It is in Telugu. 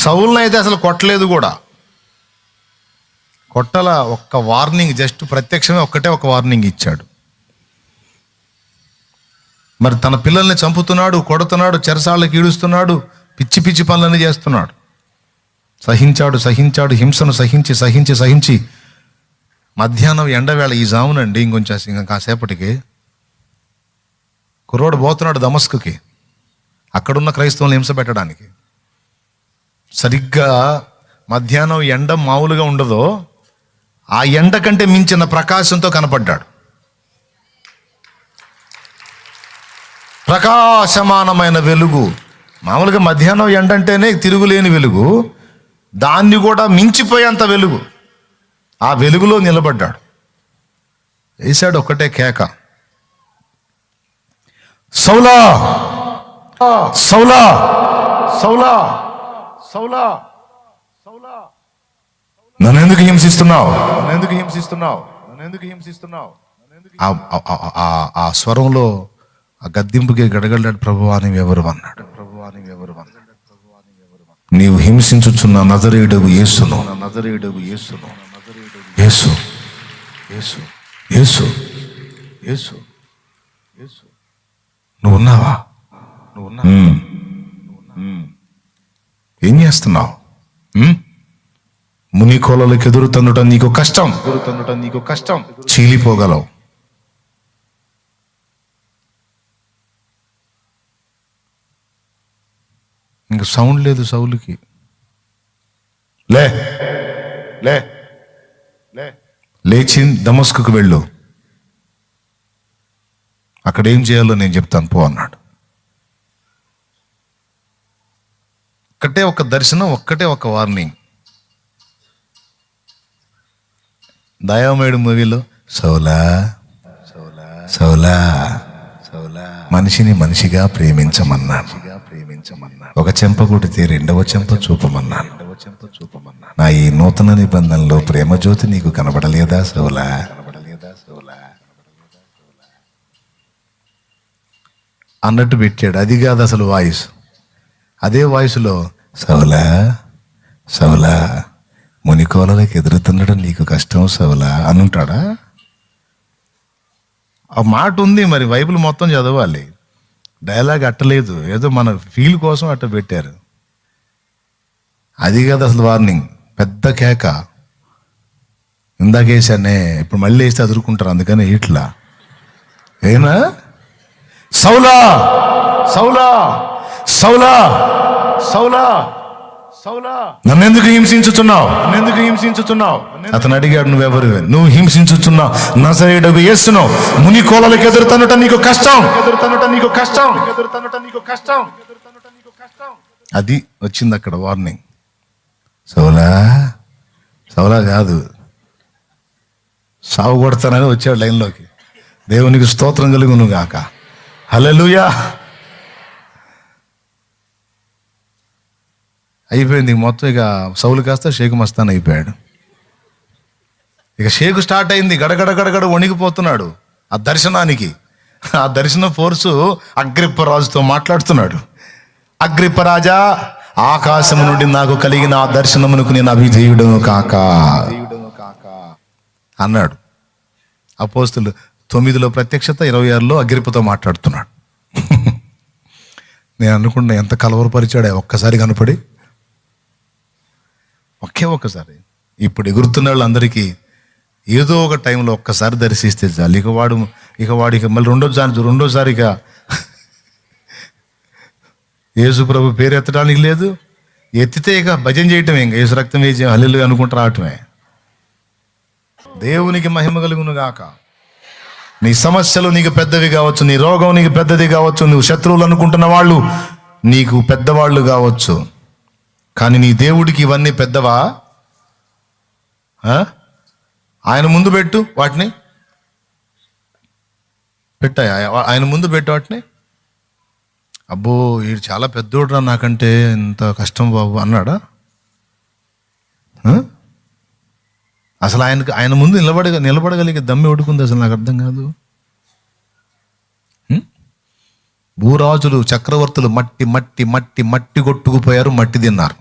సౌలుని అయితే అసలు కొట్టలేదు కూడా. కొట్టల, ఒక్క వార్నింగ్, జస్ట్ ప్రత్యక్షమే ఒక్కటే ఒక వార్నింగ్ ఇచ్చాడు. మరి తన పిల్లల్ని చంపుతున్నాడు, కొడుతున్నాడు, చెరసాళ్ళకి ఈడుస్తున్నాడు, పిచ్చి పిచ్చి పనులన్నీ చేస్తున్నాడు. సహించాడు సహించాడు, హింసను సహించి సహించి సహించి మధ్యాహ్నం ఎండవేళ ఈ జామునండి ఇంకా కాసేపటికి కుర్రోడు పోతున్నాడు దమస్కుకి, అక్కడున్న క్రైస్తవులను హింస పెట్టడానికి. సరిగ్గా మధ్యాహ్నం ఎండ మామూలుగా ఉండదో ఆ ఎండ కంటే మించిన ప్రకాశంతో కనపడ్డాడు. ప్రకాశమానమైన వెలుగు. మామూలుగా మధ్యాహ్నం ఎండ అంటేనే తిరుగులేని వెలుగు, దాన్ని కూడా మించిపోయేంత వెలుగు. ఆ వెలుగులో నిలబడ్డాడు. వేశాడు ఒక్కటే కేక, సౌలా సౌలా సౌలా సౌలా సౌలా, నన్ను ఎందుకు హింసిస్తున్నావు, నన్ను ఎందుకు హింసిస్తున్నావు, నన్ను ఎందుకు హింసిస్తున్నావు. ఆ స్వరంలో ఆ గద్దింపుకి గడగడ్డాడు. ప్రభువా నీవెవరు అన్నాడు. ప్రభువా నీవెవరు అన్నాడు. నీవు హింసించుచున్న నజరేయుడగు యేసును, నజరేయుడగు యేసును, యేసు యేసు యేసు యేసు యేసు, నువ్వు ఉన్నావా, నువ్వు ఉన్నా, ఏం చేస్తున్నావు? ముని కోలలకు ఎదురు తన్నుటం నీకు కష్టం, ఎదురు తన్నుటం నీకు కష్టం, చీలిపోగలవు. ఇంక సౌండ్ లేదు సౌలుకి. లే లే లే, లేచి దమస్కుకు వెళ్ళు, అక్కడ ఏం చేయాలో నేను చెప్తాను పో అన్నాడు. ఒక్కటే ఒక దర్శనం, ఒక్కటే ఒక వార్నింగ్. దయామయుడు మూవీలో సౌలా సౌలా సౌలా సౌలా, మనిషిని మనిషిగా ప్రేమించమన్నాను, ఒక చెంప కొడితే రెండవ చెంప చూపమన్నాను. నా ఈ నూతన నిబంధనలో ప్రేమ జ్యోతి నీకు కనబడలేదా సౌలా? అన్నట్టు పెట్టాడు. అది కాదు అసలు వాయిస్. అదే వాయిస్లో సౌలా సౌలా, మునికోలకి ఎదురుతుండడం నీకు కష్టం సౌలా అని ఉంటాడా? ఆ మాట ఉంది, మరి బైబిల్ మొత్తం చదవాలి. డైలాగ్ అట్టలేదు, ఏదో మన ఫీల్ కోసం అట్ట పెట్టారు. అది కాదు అసలు వార్నింగ్. పెద్ద కేక. ఇందాకేసానే, ఇప్పుడు మళ్ళీ వేస్తే అదురుకుంటారు, అందుకని ఇట్లా ఏనా సౌలా సౌలా సౌలా సౌలా సౌలా, నన్నెందుకు హింసించుచున్నావు, నన్నెందుకు హింసించుచున్నావు. అతను అడిగాడు, నువ్వెవరు? నువ్వు హింసించుచున్నావు నజరేయుడగు యేసును, ముని కోలలకు ఎదురుతనుట నీకు కష్టం, ఎదురుతనుట నీకు కష్టం, ఎదురుతనుట నీకు కష్టం, ఎదురుతనుట నీకు కష్టం. అది వచ్చింది అక్కడ వార్నింగ్. సౌలా సౌలా కాదు, సావు కొడతానని వచ్చాడు లైన్లోకి. దేవునికి స్తోత్రం కలుగును గాక. హల్లెలూయా. అయిపోయింది మొత్తం. ఇక సౌలు కాస్త షేకు మస్తాన్ అయిపోయాడు. ఇక షేకు స్టార్ట్ అయింది. గడగడ గడగడ వణికిపోతున్నాడు ఆ దర్శనానికి. ఆ దర్శన ఫోర్సు అగ్రిప్ప రాజుతో మాట్లాడుతున్నాడు. అగ్రిప్ప రాజా, ఆకాశము నుండి నాకు కలిగిన ఆ దర్శనమునకు నేను అవిధేయుడును కాక అన్నాడు. అపోస్తులు 9లో ప్రత్యక్షత, 26లో అగ్రిప్పతో మాట్లాడుతున్నాడు. నేను అనుకున్నా ఎంత కలవరపరిచాడే ఒక్కసారి కనపడి, ఒకే ఒక్కసారి. ఇప్పుడు ఎగురుతున్న వాళ్ళందరికీ ఏదో ఒక టైంలో ఒక్కసారి దర్శిస్తే చాలు. ఇక వాడికి మళ్ళీ రెండోసారిగా యేసు ప్రభు పేరు ఎత్తడానికి లేదు. ఎత్తితే ఇక భజన చేయటమే, ఇంకా యేసు రక్తం వేసి హల్లెలూయా అనుకుంటూ రావటమే. దేవునికి మహిమ కలుగును గాక. నీ సమస్యలు నీకు పెద్దవి కావచ్చు, నీ రోగం నీకు పెద్దది కావచ్చు, నువ్వు శత్రువులు అనుకుంటున్న వాళ్ళు నీకు పెద్దవాళ్ళు కావచ్చు, కానీ నీ దేవుడికి ఇవన్నీ పెద్దవా? ఆయన ముందు పెట్టు వాటిని, పెట్టాయి ఆయన ముందు పెట్టు వాటిని. అబ్బో వీడు చాలా పెద్దోడురా, నాకంటే ఎంత కష్టం బాబు అన్నాడా? అసలు ఆయన ముందు నిలబడగలిగే దమ్మి ఒడుకుంది అసలు నాకు అర్థం కాదు. భూరాజులు చక్రవర్తులు మట్టి మట్టి మట్టి మట్టి కొట్టుకుపోయారు, మట్టి తిన్నారు.